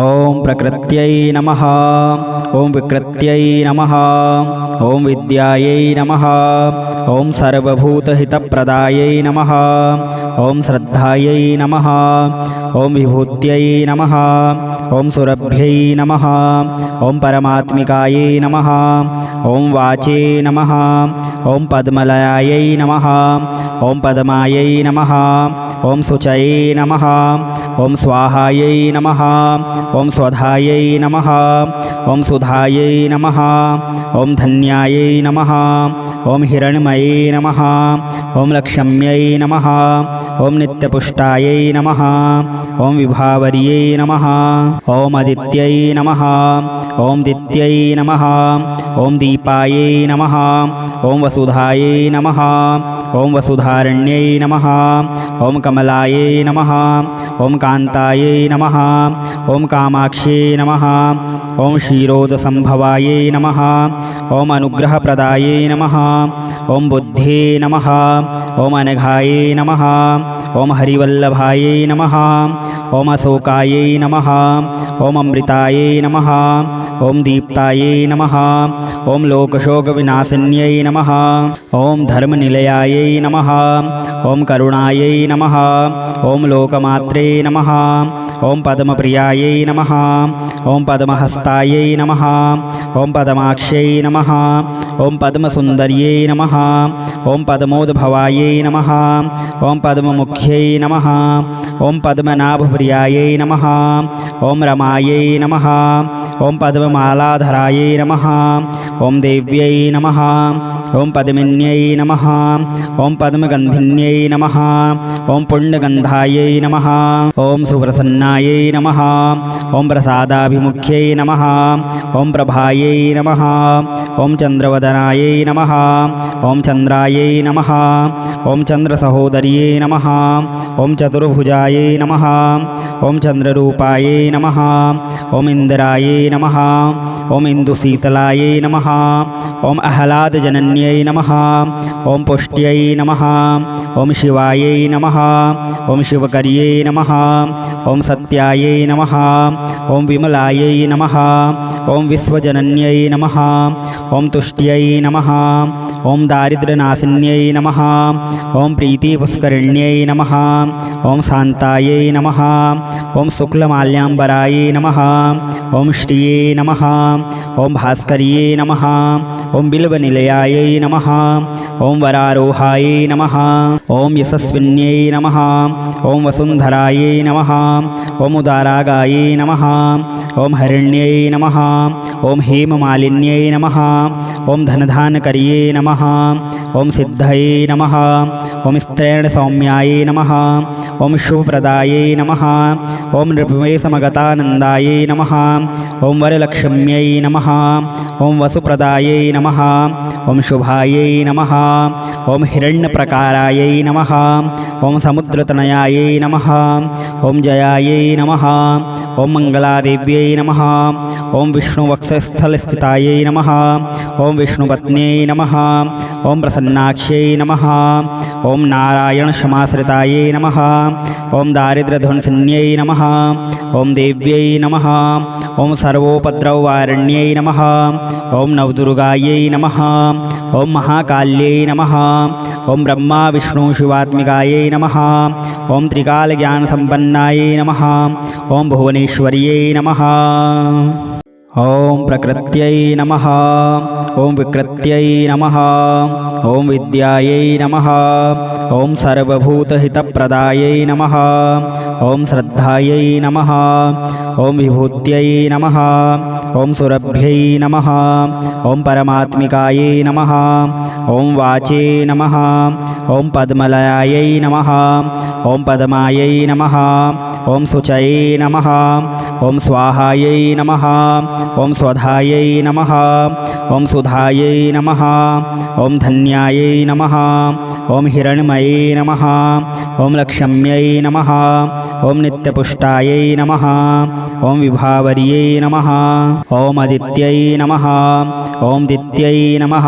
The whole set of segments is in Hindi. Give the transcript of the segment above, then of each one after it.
ओं प्रकृत्यै नमः। ओं विकृत्यै नमः। ओं विद्यायै नमः। ओं सर्वभूतहितप्रदायै नमः। ओं श्रद्धायै नमः। ओं विभूत्यै नमः। ओं सुरभ्यै नमः। ओं परमात्मिकायै नमः। ओं वाचे नमः। ओं पद्मलयायै नमः। ओं पद्मायै नमः। ओं शुचये नमः। ओं स्वाहायै नमः। ओं स्वधायै नमः। ओं सुधायै नमः। ओं धन्यायै नमः। ओं हिरण्मये नमः। ओं लक्ष्म्यै नमः। ओं नित्यपुष्टायै नमः। ओं विभावर्यै नमः। ओं अदित्यै नमः। ओं दित्यै नमः। ओं दीपायै नमः। ओं वसुधायै नमः। ओं वसुधारण्यै नमः। ओं कमलायै नमः। ओं कान्तायै नमः। ओं कामाक्ष्यै नमः। ओं क्षीरोदसंभवायै नमः। ओं अनुग्रहप्रदायै नमः। ओं बुद्धे नमः। ओं अनघायै नमः। ओं हरिवल्लभायै नमः। ओं अशोकायै नमः। ओं अमृतायै नमः। ओं दीप्तायै नमः। ओं लोकशोकविनाशिन्यै नमः। ओं धर्मनिलयायै नमः। ओं करुणायै नमः। ओं लोकमात्रे नमः। ओं पद्मप्रियायै नमः। ओं पद्महस्तायै नमः। ओं पद्माक्ष्यै नमः। ओं पद्मसुन्दर्यै नमः। ओं पद्मोद्भवायै नमः। ओं पद्ममुख्यै नमः। ओं पद्मनाभप्रियायै नमः। ओं रमायै नमः। ओं पद्ममालाधरायै नमः। ओं देव्यै नमः। ओं पद्मिन्यै नमः। ओं पद्मगन्धिन्यै नमः। ओं पुण्यगन्धायै नमः। ओं सुप्रसन्नायै नमः। ओं प्रसादाभिमुख्यै नमः। ओं प्रभायै नमः। ओं चन्द्रवदनायै नमः। ओं चन्द्रायै नमः। ओं चन्द्रसहोदर्यै नमः। ओं चतुर्भुजायै नमः। ओं चन्द्ररूपायै नमः। ओं इन्द्रायै नमः। ओं इन्दुशीतलायै नमः। ओं आह्लादजनन्यै नमः। ओं पुष्ट्यै नमः। ओं शिवायै नमः। ओं शिवकर्यै नमः। ओं सत्यायै नमः। ओं विमलायै नमः। ओं विश्वजनन्यै नमः। ओं तुष्ट्यै नमः। ओं दारिद्र्यनाशिन्यै नमः। ओं प्रीतिपुष्करिण्यै नमः। ओं शान्तायै नमः। ओं शुक्लमाल्याम्बरायै नमः। ओं श्रिये नमः। ओं भास्कर्यै नमः। ओं बिल्वनिलयायै नमः। ओं वरारोहायै नमः। ओं यशस्विन्यै नमः। ओं वसुन्धरायै नमः। ओं उदारागायै नमः। ओं हरिण्यै नमः। ओं हेममालिन्यै नमः। ओं धनधानकर्यै नमः। ओं सिद्धये नमः। ओं स्त्रैणसौम्यायै नमः। ओं शुभप्रदायै नमः। ओं नृपमेशमगतानन्दायै नमः। ओं वरलक्ष्म्यै नमः। ओं वसुप्रदायै नमः। ओं शुभायै नमः। ओं हिरण्यप्रकारायै नमः। ओं समुद्रतनयायै नमः। ओं जयायै नमः। ओं मङ्गलादेव्यै नमः। ओं विष्णुवक्षस्थलस्थितायै नमः। ओं विष्णुपत्न्यै नमः। ओं प्रसन्नाक्ष्यै नमः। ओं नारायणक्षमाश्रितायै नमः। ओं दारिद्र्यध्वंसिन्यै नमः। ओं देव्यै नमः। ओं सर्वोपद्रववारिण्यै नमः। ओं नवदुर्गायै नमः। ओं महाकाल्यै नमः। ओं ब्रह्मा विष्णु शिवात्मिकायै नमः। ओं त्रिकालज्ञानसम्पन्नायै नमः। ओं भुवनेश्वर्यै नमः। ओं प्रकृत्यै नमः। ओं विकृत्यै नमः। ओं विद्यायै नमः। ओं सर्वभूतहितप्रदायै नमः। ओं श्रद्धायै नमः। ओं विभूत्यै नमः। ओं सुरभ्यै नमः। ओं परमात्मिकायै नमः। ओं वाचे नमः। ओं पद्मलयायै नमः। ओं पद्मायै नमः। ओं शुचये नमः। ओं स्वाहायै नमः। ॐ स्वधायै नमः ॐ सुधायै नमः ॐ धन्यायै नमः ॐ हिरण्मये नमः ॐ लक्ष्म्यै नमः ॐ नित्यपुष्टायै नमः ॐ विभावर्यै नमः ॐ अदित्यै नमः ॐ दित्यै नमः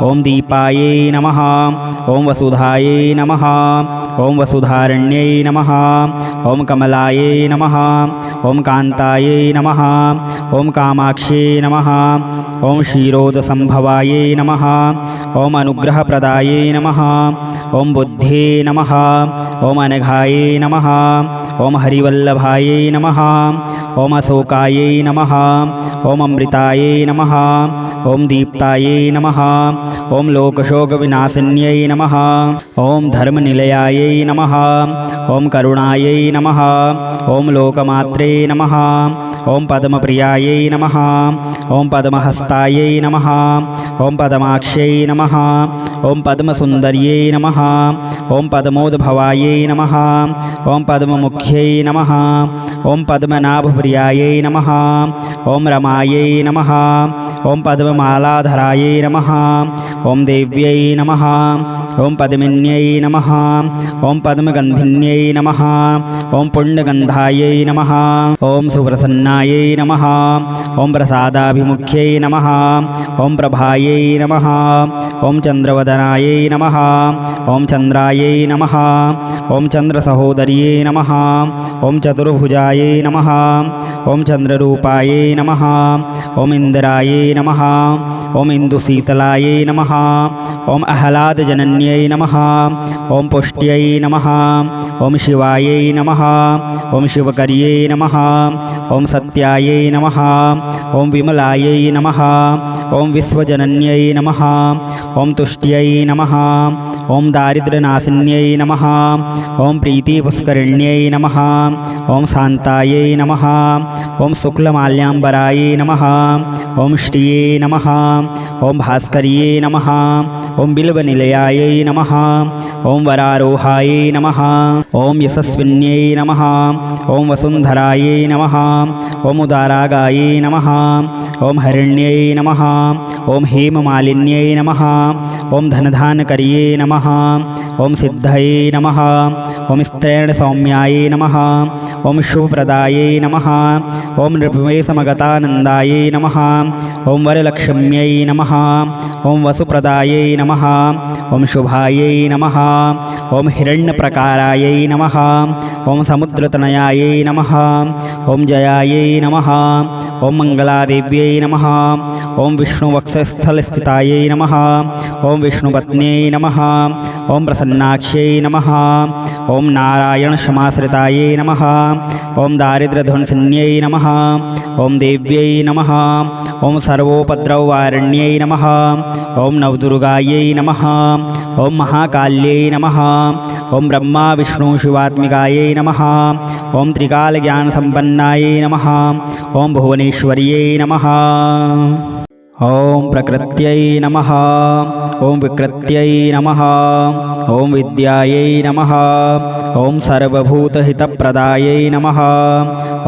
ॐ दीपायै नमः ॐ वसुधायै नमः ॐ वसुधारण्यै नमः ॐ कमलायै नमः ॐ कान्तायै नमः ॐ कामाक्ष्यै नमः ॐ क्षीरोदसम्भवायै नमः ॐ अनुग्रहप्रदायै नमः ॐ बुद्धे नमः ॐ अनघायै नमः ॐ हरिवल्लभायै नमः ॐ अशोकायै नमः ॐ अमृतायै नमः ॐ दीप्तायै नमः ॐ लोकशोकविनाशिन्यै नमः ॐ धर्मनिलयायै नमः ॐ करुणायै नमः ॐ लोकमात्रे नमः ॐ पद्मप्रियायै नमः ॐ पद्महस्तायै नमः ॐ पद्माक्ष्यै नमः ॐ पद्मसुन्दर्यै नमः ॐ पद्मोद्भवायै नमः ॐ पद्ममुख्यै नमः ॐ पद्मनाभप्रियायै नमः ॐ रमायै नमः ॐ पद्ममालाधरायै नमः ॐ देव्यै नमः ॐ पद्मिन्यै नमः ॐ पद्मगन्धिन्यै नमः ॐ पुण्यगन्धायै नमः ॐ सुप्रसन्नायै नमः ॐ प्रसादाभिमुख्यै नमः ॐ प्रभायै नमः ॐ चन्द्रवदनायै नमः ॐ चन्द्रायै नमः ॐ चन्द्रसहोदर्यै नमः ॐ चतुर्भुजायै नमः ॐ चन्द्ररूपायै नमः ॐ इन्द्रायै नमः ॐ इन्दुशीतलायै नमः ॐ आह्लादजनन्यै नमः ॐ पुष्ट्यै नमः ॐ शिवायै नमः ॐ शिवकर्यै नमः ॐ सत्यायै नमः ॐ विमलायै नमः ॐ विश्वजनन्यै नमः ॐ तुष्ट्यै नमः ॐ दारिद्र्यनाशिन्यै नमः ॐ प्रीतिपुष्करिण्यै नमः ॐ शान्तायै नमः ॐ शुक्लमाल्याम्बरायै नमः ॐ श्रिये नमः ॐ भास्कर्यै नमः ॐ बिल्वनिलयायै नमः ॐ वरारोहायै नमः ॐ यशस्विन्यै नमः ॐ वसुन्धरायै नमः ॐ उदारागायै नमः ॐ हरिण्यै नमः ॐ हेममालिन्यै नमः ॐ धनधानकर्यै नमः ॐ सिद्धये नमः ॐ स्त्रैणसौम्यायै नमः ॐ शुभप्रदायै नमः ॐ नृपमेशमगतानन्दायै नमः ॐ वरलक्ष्म्यै नमः ॐ वसुप्रदायै नमः ॐ शुभायै नमः ॐ हिरण्यप्रकारायै नमः ॐ समुद्रतनयायै नमः ॐ जयायै नमः ॐ मङ्गलादेव्यै नमः ॐ विष्णुवक्षस्थलस्थितायै नमः ॐ विष्णुपत्न्यै नमः ॐ प्रसन्नाक्ष्यै नमः ॐ नारायणक्षमाश्रितायै नमः ॐ दारिद्र्यध्वंसिन्यै नमः ॐ देव्यै नमः ॐ सर्वोपद्रववारिण्यै नमः ॐ नवदुर्गायै नमः ॐ महाकाल्यै नमः ॐ ब्रह्मा विष्णु शिवात्मिकायै नमः ॐ त्रिकालज्ञानसम्पन्नायै नमः ॐ भुवनेश्वर्यै नमः ॐ प्रकृत्यै नमः ॐ विकृत्यै नमः ॐ विद्यायै नमः ॐ सर्वभूतहितप्रदायै नमः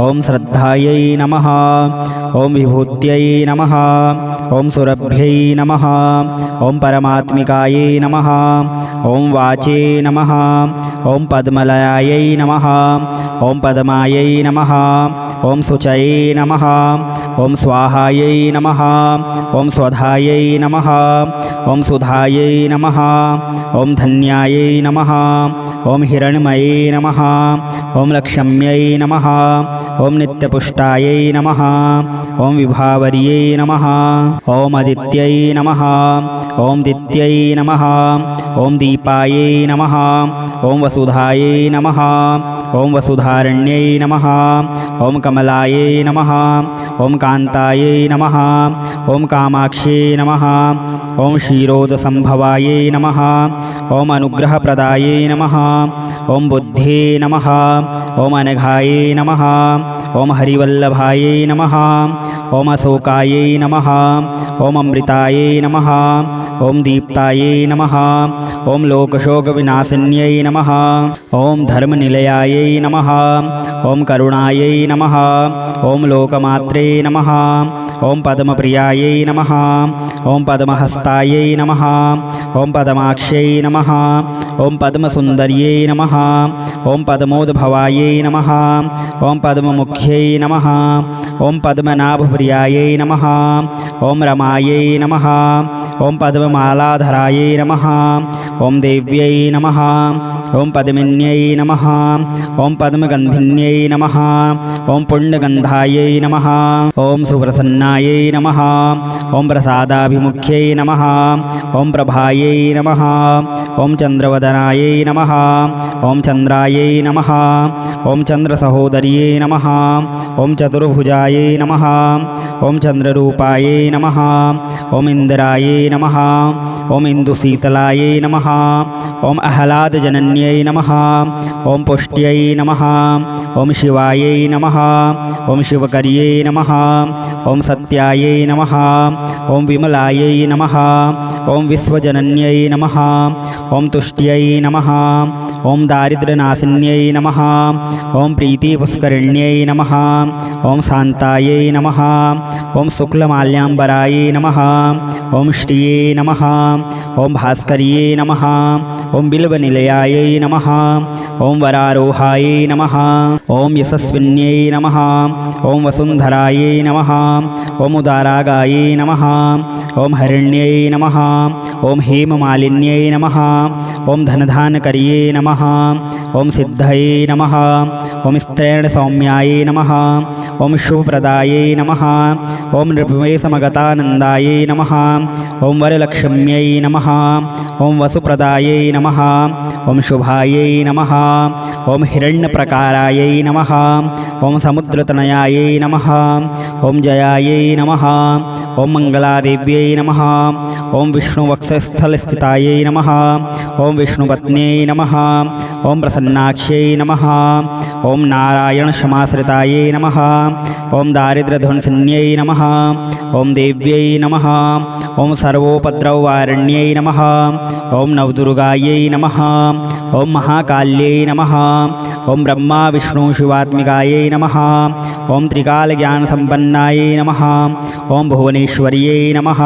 ॐ श्रद्धायै नमः ॐ विभूत्यै नमः ॐ सुरभ्यै नमः ॐ परमात्मिकायै नमः ॐ वाचे नमः ॐ पद्मलयायै नमः ॐ पद्मायै नमः ॐ शुचये नमः ॐ स्वाहायै नमः ॐ स्वधायै नमः ॐ सुधायै नमः ॐ धन्यायै नमः ॐ हिरण्मये नमः ॐ लक्ष्म्यै नमः ॐ नित्यपुष्टायै नमः ॐ विभावर्यै नमः ॐ अदित्यै नमः ॐ दित्यै नमः ॐ दीपायै नमः ॐ वसुधायै नमः ॐ वसुधारण्यै नमः ॐ कमलायै नमः ॐ कान्तायै नमः ॐ कामाक्ष्यै नमः ॐ क्षीरोदसम्भवायै नमः ॐ अनुग्रहप्रदायै नमः ॐ बुद्धे नमः ॐ अनघायै नमः ॐ हरिवल्लभायै नमः ॐ अशोकायै नमः ॐ अमृतायै नमः ॐ दीप्तायै नमः ॐ लोकशोकविनाशिन्यै नमः ॐ धर्मनिलयायै कल्याणकार्यायै नमः। ॐ करुणायै नमः। ॐ लोकमात्रे नमः। ॐ पद्मप्रियायै नमः। ॐ पद्महस्तायै नमः। ॐ पद्माक्ष्यै नमः। ॐ पद्मसुन्दर्यै नमः। ॐ पद्मोद्भवायै नमः। ॐ पद्ममुख्यै नमः। ॐ पद्मनाभप्रियायै नमः। ॐ रमायै नमः। ॐ पद्ममालाधरायै नमः। ॐ देव्यै नमः। ॐ पद्मिन्यै नमः। ॐ पद्मगन्धिन्यै नमः। ॐ पुण्यगन्धायै नमः। ॐ सुप्रसन्नायै नमः। ॐ प्रसादाभिमुख्यै नमः। ॐ प्रभायै नमः। ॐ चन्द्रवदनायै नमः। ॐ चन्द्रायै नमः। ॐ चन्द्रसहोदर्यै नमः। ॐ चतुर्भुजायै नमः। ॐ चन्द्ररूपायै नमः। ॐ इन्द्रायै नमः। ॐ इन्दुशीतलायै नमः। ॐ आह्लादजनन्यै नमः। ॐ पुष्ट्यै नमः। ॐ शिवायै नमः। ॐ शिवकर्यै नमः। ॐ सत्यायै नमः। ॐ विमलायै नमः। ॐ विश्वजनन्यै नमः। ॐ तुष्ट्यै नमः। ॐ दारिद्र्यनाशिन्यै नमः। ॐ प्रीतिपुष्करिण्यै नमः। ॐ शान्तायै नमः। ॐ शुक्लमाल्याम्बरायै नमः। ॐ श्रिये नमः। ॐ भास्कर्यै नमः। ॐ बिल्वनिलयायै नमः। ॐ वरारोहायै नमः। ॐ यशस्विन्यै नमः। ॐ वसुन्धरायै नमः। ॐ उदारागायै नमः। ॐ हरिण्यै नमः। ॐ हेममालिन्यै नमः। ॐ धनधानकर्यै नमः। ॐ सिद्धये नमः। ॐ स्त्रैणसौम्यायै नमः। ॐ शुभप्रदायै नमः। ॐ नृपमेशमगतानन्दायै नमः। ॐ वरलक्ष्म्यै नमः। ॐ वसुप्रदायै नमः। ॐ शुभायै नमः। ॐ हिरण्यप्रकारायै नमः। ॐ समुद्रतनयायै नमः। ॐ जयायै नमः। ॐ मङ्गलादेव्यै नमः। ॐ विष्णुवक्षस्थलस्थितायै नमः। ॐ विष्णुपत्न्यै नमः। ॐ प्रसन्नाक्ष्यै नमः। ॐ नारायणक्षमाश्रितायै नमः। ॐ दारिद्र्यध्वंसिन्यै नमः। ॐ देव्यै नमः। ॐ सर्वोपद्रववारिण्यै नमः। ॐ नवदुर्गायै नमः। ॐ महाकाल्यै नमः। ॐ ब्रह्मा विष्णु शिवात्मिकायै नमः। ॐ त्रिकालज्ञानसम्पन्नायै नमः। ॐ भुवनेश्वर्यै नमः।